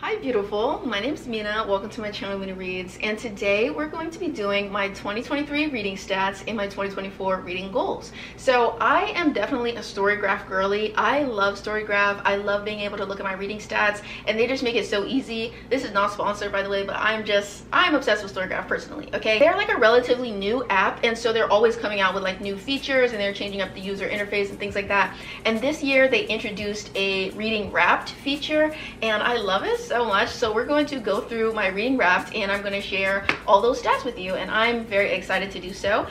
Hi beautiful, my name is Mina. Welcome to my channel Mina Reads, and today we're going to be doing my 2023 reading stats and my 2024 reading goals. So I am definitely a Storygraph girly. I love Storygraph. I love being able to look at my reading stats and they just make it so easy. This is not sponsored by the way, but I'm obsessed with Storygraph personally, okay? They're like a relatively new app, and so they're always coming out with like new features and they're changing up the user interface and things like that. And this year they introduced a reading wrapped feature and I love it so much. So we're going to go through my reading wrapped and I'm going to share all those stats with you, and I'm very excited to do so.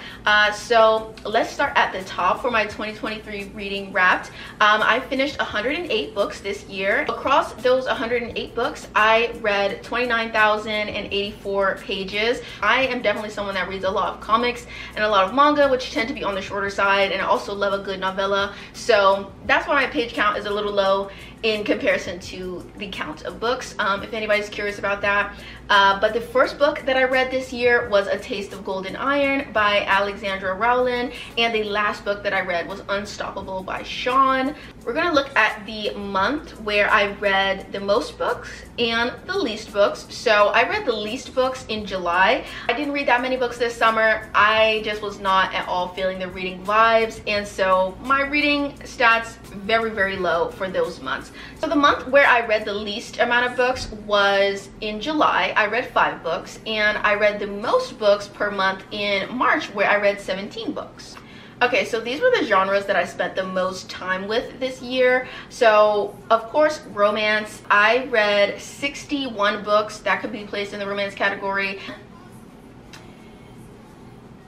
So let's start at the top for my 2023 reading wrapped. I finished 108 books this year. Across those 108 books, I read 29,084 pages. I am definitely someone that reads a lot of comics and a lot of manga, which tend to be on the shorter side, and I also love a good novella. So that's why my page count is a little low in comparison to the count of books, if anybody's curious about that. But the first book that I read this year was A Taste of Golden Iron by Alexandra Rowland, and the last book that I read was Unstoppable by Sean. We're gonna look at the month where I read the most books and the least books. So I read the least books in July. I didn't read that many books this summer. I just was not at all feeling the reading vibes, and so my reading stats very low for those months. So the month where I read the least amount of books was in July. I read 5 books, and I read the most books per month in March, where I read 17 books. Okay, so these were the genres that I spent the most time with this year. So of course, romance. I read 61 books that could be placed in the romance category.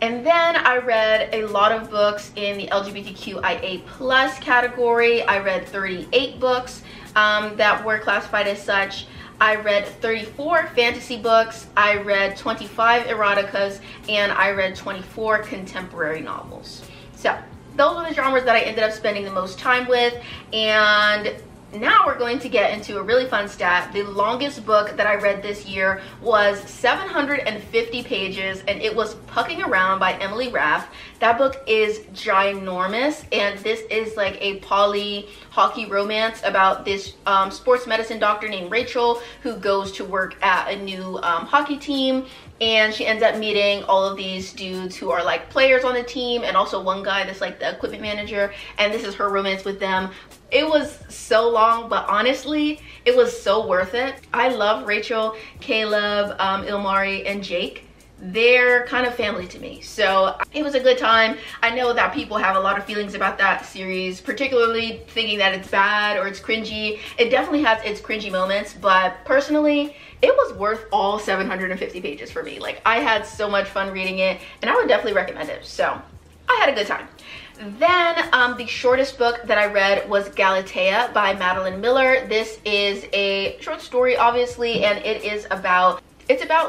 And then I read a lot of books in the LGBTQIA+ category. I read 38 books that were classified as such. I read 34 fantasy books. I read 25 eroticas, and I read 24 contemporary novels. So those are the genres that I ended up spending the most time with. And now we're going to get into a really fun stat. The longest book that I read this year was 750 pages, and it was Pucking Around by Emily Raff. That book is ginormous, and this is like a poly hockey romance about this sports medicine doctor named Rachel who goes to work at a new hockey team, and she ends up meeting all of these dudes who are like players on the team, and also one guy that's like the equipment manager, and this is her romance with them. It was so long, but honestly, it was so worth it. I love Rachel, Caleb, Ilmari, and Jake. They're kind of family to me, so it was a good time. I know that people have a lot of feelings about that series, particularly thinking that it's bad or it's cringy. It definitely has its cringy moments, but personally, it was worth all 750 pages for me. Like, I had so much fun reading it, and I would definitely recommend it. So I had a good time. Then the shortest book that I read was Galatea by Madeline Miller. This is a short story, obviously, and it's about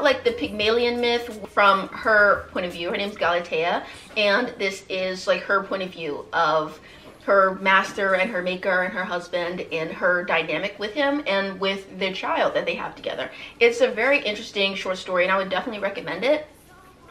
like the Pygmalion myth from her point of view. Her name's Galatea, and this is like her point of view of her master and her maker and her husband and her dynamic with him and with the child that they have together. It's a very interesting short story, and I would definitely recommend it.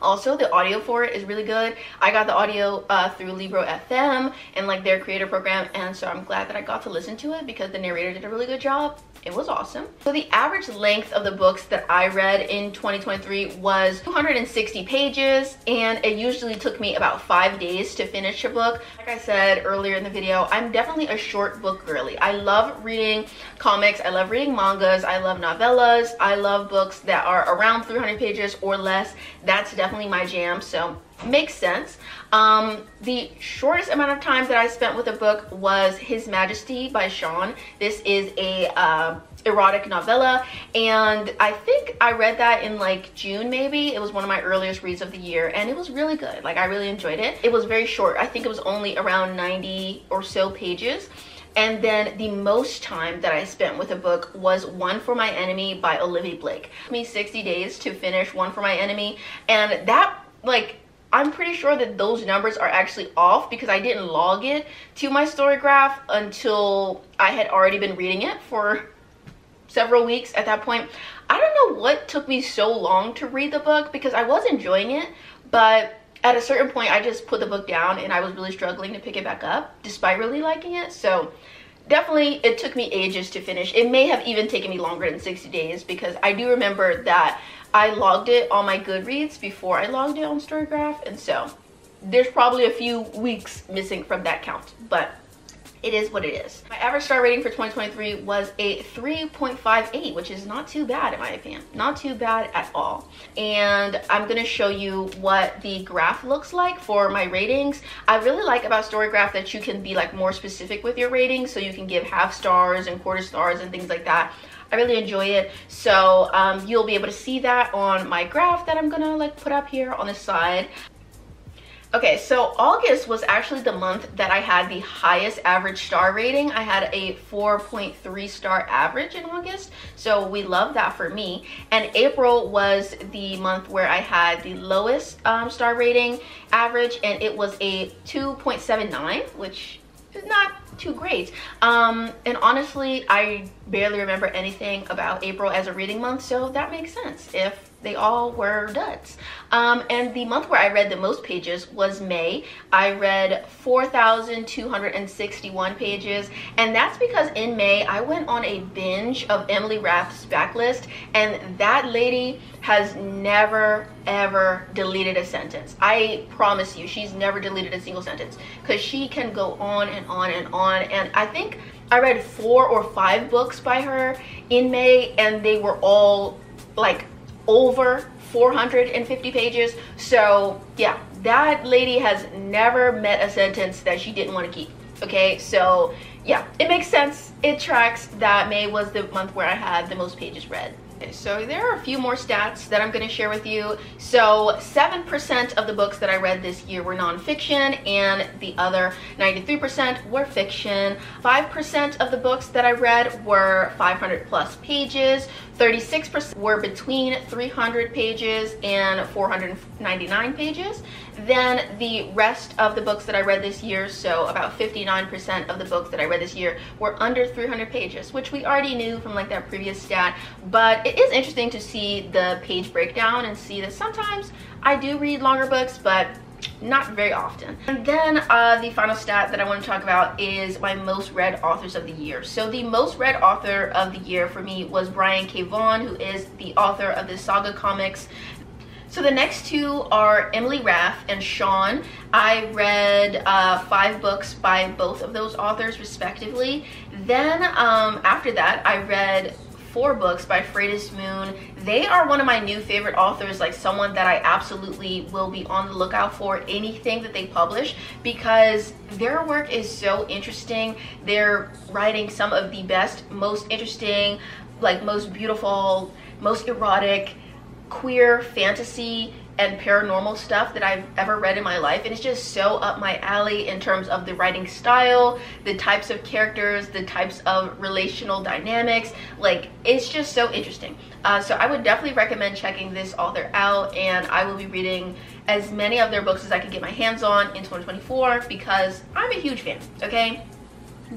Also, the audio for it is really good. I got the audio through Libro FM and like their creator program, and so I'm glad that I got to listen to it because the narrator did a really good job. It was awesome. So the average length of the books that I read in 2023 was 260 pages, and it usually took me about 5 days to finish a book. Like I said earlier in the video, I'm definitely a short book girly. I love reading comics, I love reading mangas, I love novellas, I love books that are around 300 pages or less. That's definitely my jam, so makes sense. The shortest amount of time that I spent with a book was His Majesty by Sean. This is a erotic novella, and I think I read that in like June maybe. It was one of my earliest reads of the year, and it was really good. Like, I really enjoyed it. It was very short. I think it was only around 90 or so pages. And then the most time that I spent with a book was One for My Enemy by Olivia Blake. It took me 60 days to finish One for My Enemy, and that, like, I'm pretty sure that those numbers are actually off because I didn't log it to my Storygraph until I had already been reading it for several weeks at that point. I don't know what took me so long to read the book because I was enjoying it, but at a certain point I just put the book down and I was really struggling to pick it back up despite really liking it. So definitely it took me ages to finish. It may have even taken me longer than 60 days because I do remember that I logged it on my Goodreads before I logged it on Storygraph, and so there's probably a few weeks missing from that count, but it is what it is. My average star rating for 2023 was a 3.58, which is not too bad in my opinion. Not too bad at all. And I'm gonna show you what the graph looks like for my ratings. I really like about Storygraph that you can be like more specific with your ratings, so you can give half stars and quarter stars and things like that. I really enjoy it. So you'll be able to see that on my graph that I'm gonna like put up here on the side. Okay, so August was actually the month that I had the highest average star rating. I had a 4.3 star average in August, so we love that for me. And April was the month where I had the lowest star rating average, and it was a 2.79, which is not too great. And honestly, I barely remember anything about April as a reading month, so that makes sense if they all were duds. And the month where I read the most pages was May. I read 4,261 pages, and that's because in May I went on a binge of Emily Rath's backlist, and that lady has never ever deleted a sentence. I promise you, she's never deleted a single sentence because she can go on and on and on. And I think I read 4 or 5 books by her in May, and they were all like over 450 pages. So yeah, that lady has never met a sentence that she didn't want to keep. Okay, so yeah, it makes sense. It tracks that May was the month where I had the most pages read. Okay, so there are a few more stats that I'm going to share with you. So 7% of the books that I read this year were nonfiction, and the other 93% were fiction. 5% of the books that I read were 500 plus pages. 36% were between 300 pages and 499 pages. Then the rest of the books that I read this year, so about 59% of the books that I read this year were under 300 pages, which we already knew from like that previous stat. But it is interesting to see the page breakdown and see that sometimes I do read longer books, but not very often. And then the final stat that I want to talk about is my most read authors of the year. So the most read author of the year for me was Brian K. Vaughan, who is the author of the Saga comics. So the next two are Emily Rath and Sean. I read 5 books by both of those authors respectively. Then after that, I read 4 books by Freydis Moon. They are one of my new favorite authors, like someone that I absolutely will be on the lookout for anything that they publish, because their work is so interesting. They're writing some of the best, most interesting, like most beautiful, most erotic, queer fantasy and paranormal stuff that I've ever read in my life, and it's just so up my alley in terms of the writing style, the types of characters, the types of relational dynamics. Like, it's just so interesting. So I would definitely recommend checking this author out, and I will be reading as many of their books as I can get my hands on in 2024 because I'm a huge fan. Okay,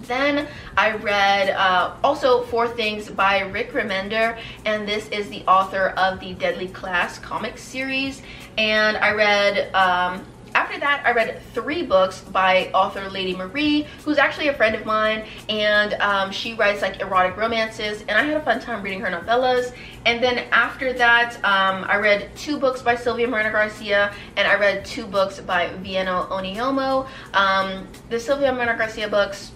then I read also 4 Things by Rick Remender, and this is the author of the Deadly Class comic series. And I read after that, I read 3 books by author Lady Marie, who's actually a friend of mine, and she writes like erotic romances, and I had a fun time reading her novellas. And then after that, I read 2 books by Sylvia Moreno Garcia, and I read 2 books by Vieno Oniomo. The Sylvia Moreno Garcia books,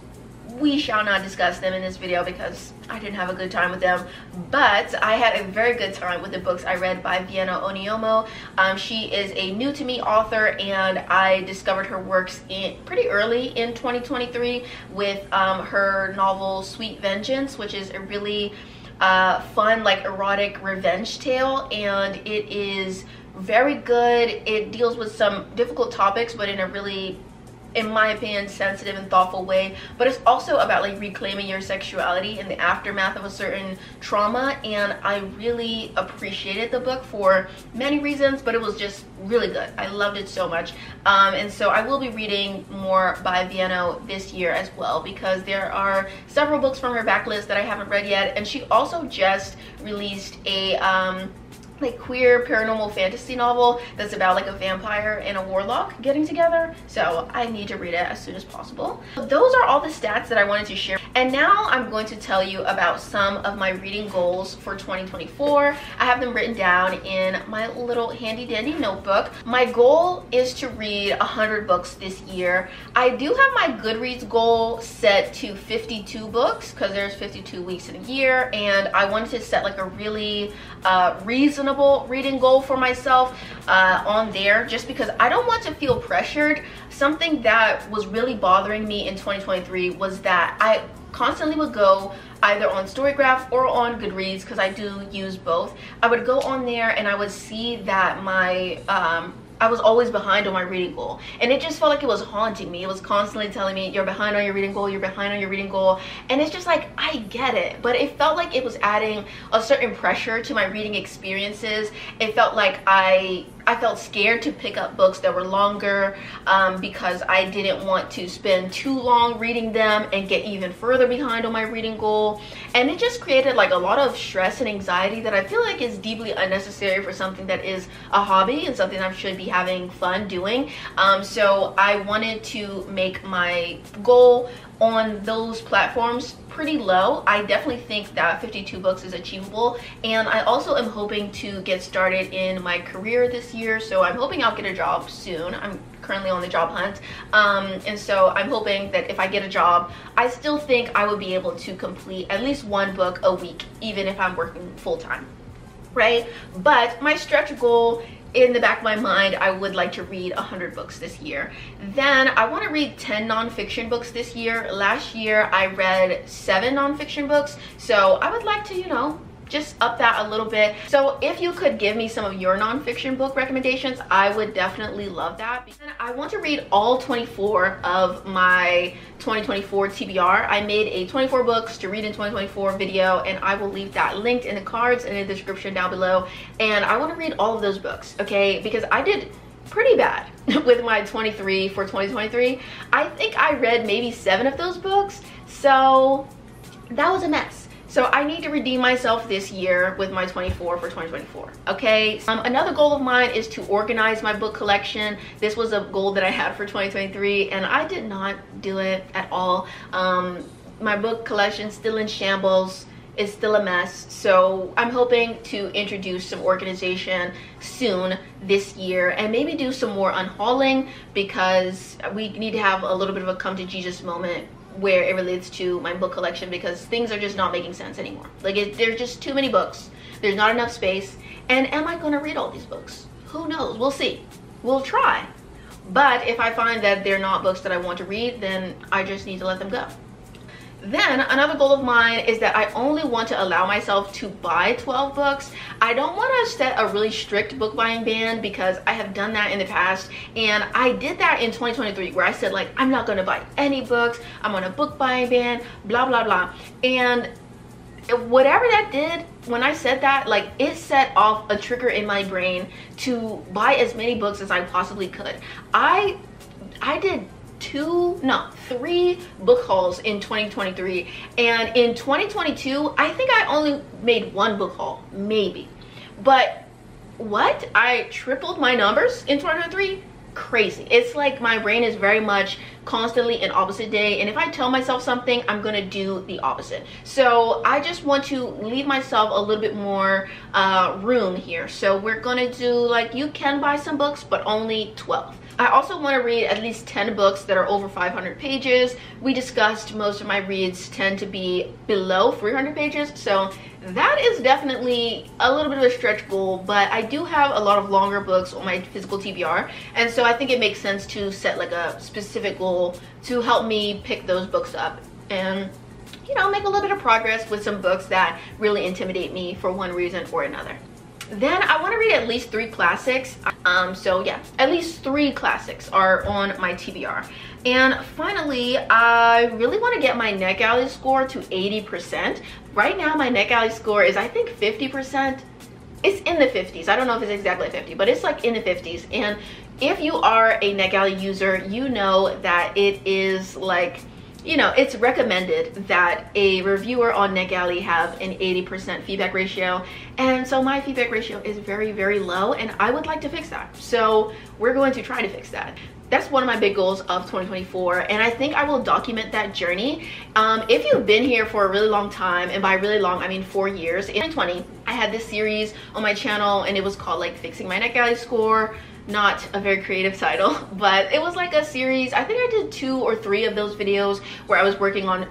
we shall not discuss them in this video because I didn't have a good time with them, but I had a very good time with the books I read by Vieno Oniomo. She is a new to me author, and I discovered her works pretty early in 2023 with her novel Sweet Vengeance, which is a really fun, like erotic revenge tale, and it is very good. It deals with some difficult topics, but in a really, in my opinion, sensitive and thoughtful way. But it's also about like reclaiming your sexuality in the aftermath of a certain trauma, and I really appreciated the book for many reasons, but it was just really good. I loved it so much. And so I will be reading more by Vieno this year as well, because there are several books from her backlist that I haven't read yet, and she also just released a like queer paranormal fantasy novel that's about like a vampire and a warlock getting together, so I need to read it as soon as possible. So those are all the stats that I wanted to share, And now I'm going to tell you about some of my reading goals for 2024. I have them written down in my little handy dandy notebook. My goal is to read 100 books this year. I do have my Goodreads goal set to 52 books because there's 52 weeks in a year, and I wanted to set like a really reasonable reading goal for myself on there, just because I don't want to feel pressured. Something that was really bothering me in 2023 was that I constantly would go either on Storygraph or on Goodreads, because I do use both. I would go on there and I would see that my I was always behind on my reading goal, and it just felt like it was haunting me. It was constantly telling me, you're behind on your reading goal, you're behind on your reading goal. And it's just like, I get it, but it felt like it was adding a certain pressure to my reading experiences. It felt like I felt scared to pick up books that were longer because I didn't want to spend too long reading them and get even further behind on my reading goal. And it just created like a lot of stress and anxiety that I feel like is deeply unnecessary for something that is a hobby and something I should be having fun doing. So I wanted to make my goal on those platforms pretty low. I definitely think that 52 books is achievable, and I also am hoping to get started in my career this year, so I'm hoping I'll get a job soon. I'm currently on the job hunt, and so I'm hoping that if I get a job, I still think I would be able to complete at least one book a week, even if I'm working full-time, right? But my stretch goal, in the back of my mind, I would like to read 100 books this year. Then I want to read 10 nonfiction books this year. Last year I read 7 nonfiction books, so I would like to, you know, just up that a little bit. So if you could give me some of your nonfiction book recommendations, I would definitely love that. And I want to read all 24 of my 2024 TBR. I made a 24 books to read in 2024 video, and I will leave that linked in the cards and in the description down below. And I want to read all of those books, okay? Because I did pretty bad with my 23 for 2023. I think I read maybe 7 of those books, so that was a mess. So I need to redeem myself this year with my 24 for 2024, okay? Another goal of mine is to organize my book collection. This was a goal that I had for 2023, and I did not do it at all. My book collection is still in shambles. It's still a mess. So I'm hoping to introduce some organization soon this year, and maybe do some more unhauling, because we need to have a little bit of a come to Jesus moment where it relates to my book collection, because things are just not making sense anymore. Like, there's just too many books, there's not enough space, and am I going to read all these books? Who knows? We'll see. We'll try. But if I find that they're not books that I want to read, then I just need to let them go. Then another goal of mine is that I only want to allow myself to buy 12 books. I don't want to set a really strict book buying ban, because I have done that in the past, and I did that in 2023 where I said, like, I'm not going to buy any books, I'm on a book buying ban, blah blah blah. And whatever that did, when I said that, like, it set off a trigger in my brain to buy as many books as I possibly could. I did 3 book hauls in 2023, and in 2022 I think I only made 1 book haul, maybe. But what, I tripled my numbers in 2023? Crazy. It's like my brain is very much constantly in opposite day, and if I tell myself something, I'm gonna do the opposite. So I just want to leave myself a little bit more room here. So we're gonna do, like, you can buy some books, but only 12. I also want to read at least 10 books that are over 500 pages. We discussed most of my reads tend to be below 300 pages, so that is definitely a little bit of a stretch goal, but I do have a lot of longer books on my physical TBR, and so I think it makes sense to set like a specific goal to help me pick those books up and, you know, make a little bit of progress with some books that really intimidate me for one reason or another. Then I want to read at least 3 classics. So yeah, at least 3 classics are on my TBR. And finally, I really want to get my NetGalley score to 80%. Right now, my NetGalley score is, I think, 50%. It's in the 50s. I don't know if it's exactly 50, but it's like in the 50s. And if you are a NetGalley user, you know that it is like, you know, it's recommended that a reviewer on NetGalley have an 80% feedback ratio, and so my feedback ratio is very, very low, and I would like to fix that. So we're going to try to fix that. that's one of my big goals of 2024, and I think I will document that journey. If you've been here for a really long time, and by really long I mean 4 years, in 2020 I had this series on my channel and it was called like Fixing My NetGalley Score. Not a very creative title, but it was like a series. I think I did 2 or 3 of those videos where I was working on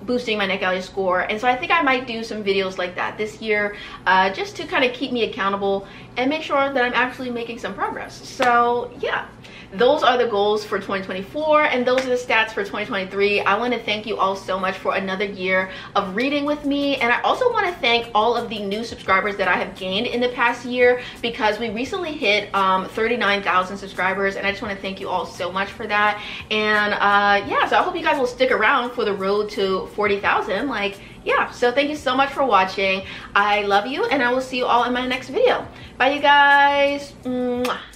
boosting my NetGalley score, and so I think I might do some videos like that this year, just to kind of keep me accountable and make sure that I'm actually making some progress. So yeah, those are the goals for 2024, and those are the stats for 2023. I want to thank you all so much for another year of reading with me, and I also want to thank all of the new subscribers that I have gained in the past year, because we recently hit 39,000 subscribers, and I just want to thank you all so much for that. And yeah, so I hope you guys will stick around for the road to 40,000. Like, yeah, so thank you so much for watching. I love you, and I will see you all in my next video. Bye, you guys. Mwah.